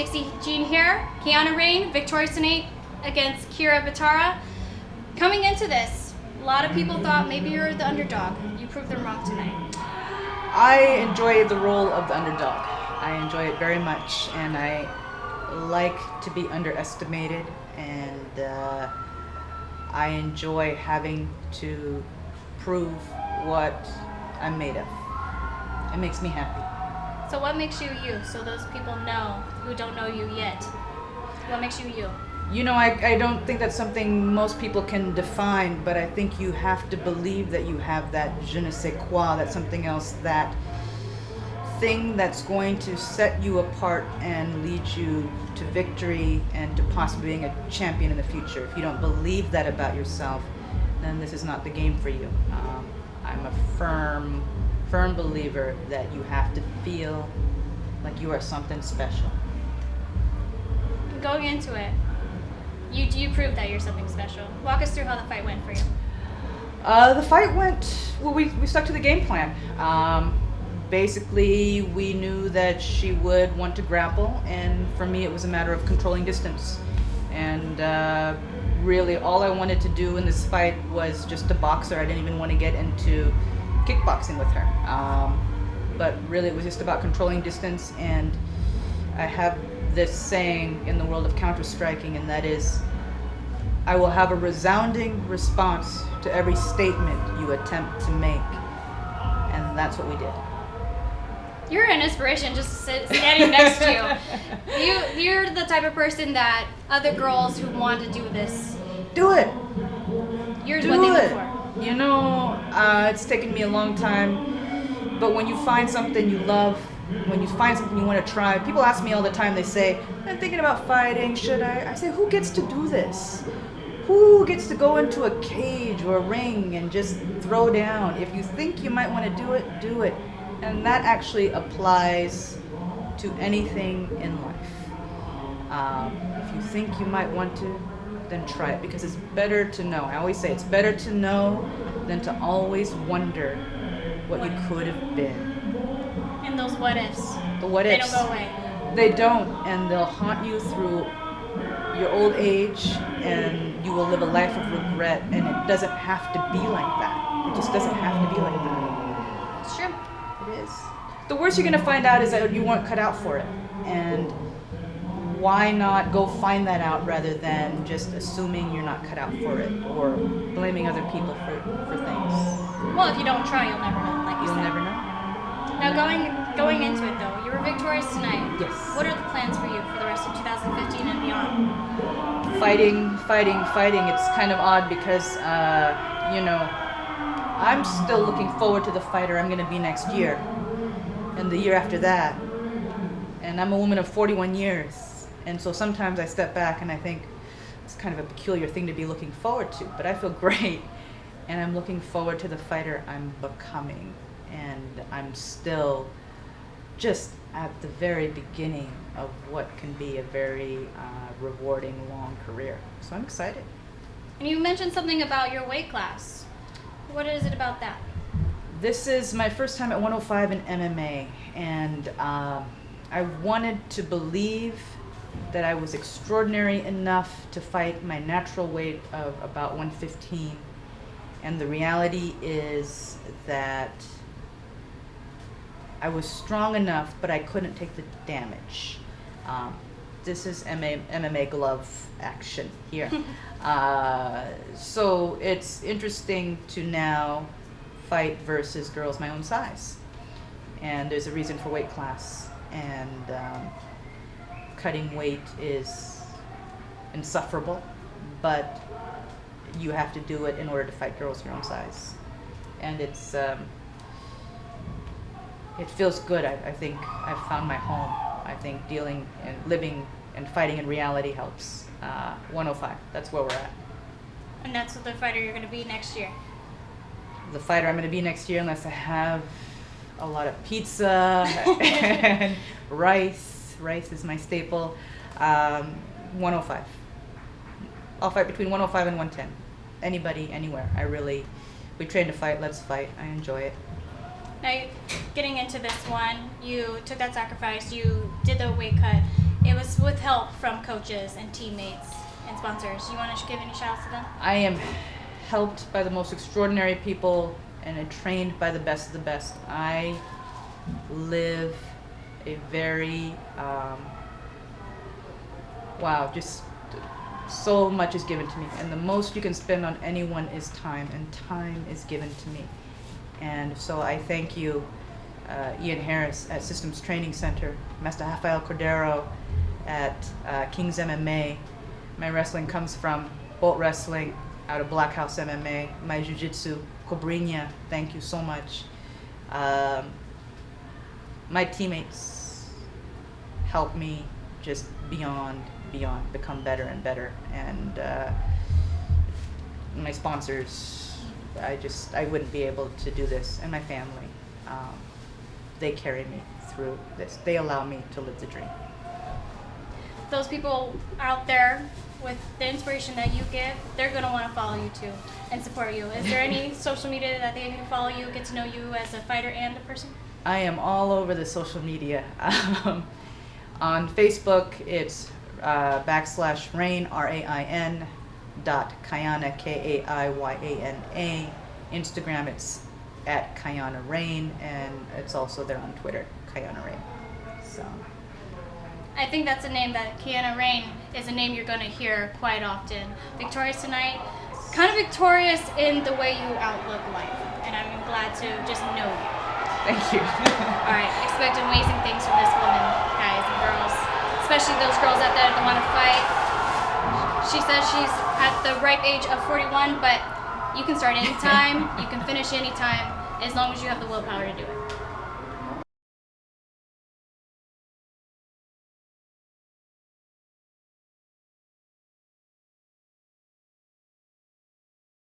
Dixie Jean here. Kaiyana Rain, victorious tonight against Kira Batara. Coming into this, a lot of people thought maybe you're the underdog. You proved them wrong tonight. I enjoy the role of the underdog. I enjoy it very much, and I like to be underestimated, and I enjoy having to prove what I'm made of. It makes me happy. So what makes you you? So those people know who don't know you yet. What makes you you? You know, I don't think that's something most people can define, but I think you have to believe that you have that je ne sais quoi, that's something else, that thing that's going to set you apart and lead you to victory and to possibly being a champion in the future. If you don't believe that about yourself, then this is not the game for you. I'm a firm believer that you have to feel like you are something special. Going into it, you proved that you're something special. Walk us through how the fight went for you. The fight went, well, we stuck to the game plan. Basically, we knew that she would want to grapple, and for me it was a matter of controlling distance. And really all I wanted to do in this fight was just to box her. I didn't even want to get into kickboxing with her. But really it was just about controlling distance, and I have this saying in the world of counter-striking, and that is, I will have a resounding response to every statement you attempt to make. And that's what we did. You're an inspiration just standing next to you. You're the type of person that other girls who want to do this. Do it. You're Do what they it. look for. You know, it's taken me a long time, but when you find something you love, when you find something you want to try, people ask me all the time, they say, I'm thinking about fighting, should I? I say, who gets to do this? Who gets to go into a cage or a ring and just throw down? If you think you might want to do it, do it. And that actually applies to anything in life. If you think you might want to, then try it, because it's better to know. I always say it's better to know than to always wonder what you could have been. And those what ifs. The what They ifs. don't go away. They don't, and they'll haunt you through your old age, and you will live a life of regret, and it doesn't have to be like that. It just doesn't have to be like that. It's true. It is. The worst you're going to find out is that you weren't cut out for it. And why not go find that out rather than just assuming you're not cut out for it or blaming other people for things? Well, if you don't try, you'll never know, like you You'll said. never know. Now, going into it, though, you were victorious tonight. Yes. What are the plans for you for the rest of 2015 and beyond? Fighting. It's kind of odd because, you know, I'm still looking forward to the fighter I'm going to be next year and the year after that. And I'm a woman of 41 years. And so sometimes I step back and I think it's kind of a peculiar thing to be looking forward to. But I feel great. And I'm looking forward to the fighter I'm becoming. And I'm still just at the very beginning of what can be a very rewarding long career. So I'm excited. And you mentioned something about your weight class. What is it about that? This is my first time at 105 in MMA, and I wanted to believe that I was extraordinary enough to fight my natural weight of about 115, and the reality is that I was strong enough, but I couldn't take the damage. This is MMA glove action here. So it's interesting to now fight versus girls my own size. And there's a reason for weight class. And cutting weight is insufferable, but you have to do it in order to fight girls your own size. And it's it feels good. I think I've found my home. I think dealing and living and fighting in reality helps. 105, that's where we're at. And that's the fighter you're going to be next year. The fighter I'm going to be next year, unless I have a lot of pizza and rice. Rice is my staple. 105. I'll fight between 105 and 110. Anybody, anywhere. We train to fight, let's fight. I enjoy it. Now, getting into this one, you took that sacrifice, you did the weight cut. It was with help from coaches and teammates and sponsors. You want to give any shout outs to them? I am helped by the most extraordinary people and trained by the best of the best. I live a very, just so much is given to me. And the most you can spend on anyone is time, and time is given to me. And so I thank you, Ian Harris at Systems Training Center, Master Rafael Cordero at King's MMA. My wrestling comes from Bolt Wrestling out of Black House MMA. My jiu-jitsu, Cobrinha, thank you so much. My teammates help me just beyond, become better and better. And my sponsors, I wouldn't be able to do this. And my family, they carry me through this. They allow me to live the dream. Those people out there with the inspiration that you give, they're going to want to follow you too and support you. Is there any social media that they can follow you, get to know you as a fighter and a person? I am all over the social media. On Facebook, it's /Rain, RAIN, Kaiyana, KAIYANA. Instagram, it's at Kaiyana Rain, and it's also there on Twitter, Kaiyana Rain. So I think that's a name that Kaiyana Rain is a name you're going to hear quite often. Victorious tonight, kind of victorious in the way you outlook life, and I'm glad to just know you. Thank you. All right, expect amazing things from this woman, guys and girls, especially those girls out there that want to fight. She says she's at the ripe age of 41, but you can start anytime, you can finish anytime, as long as you have the willpower to do it.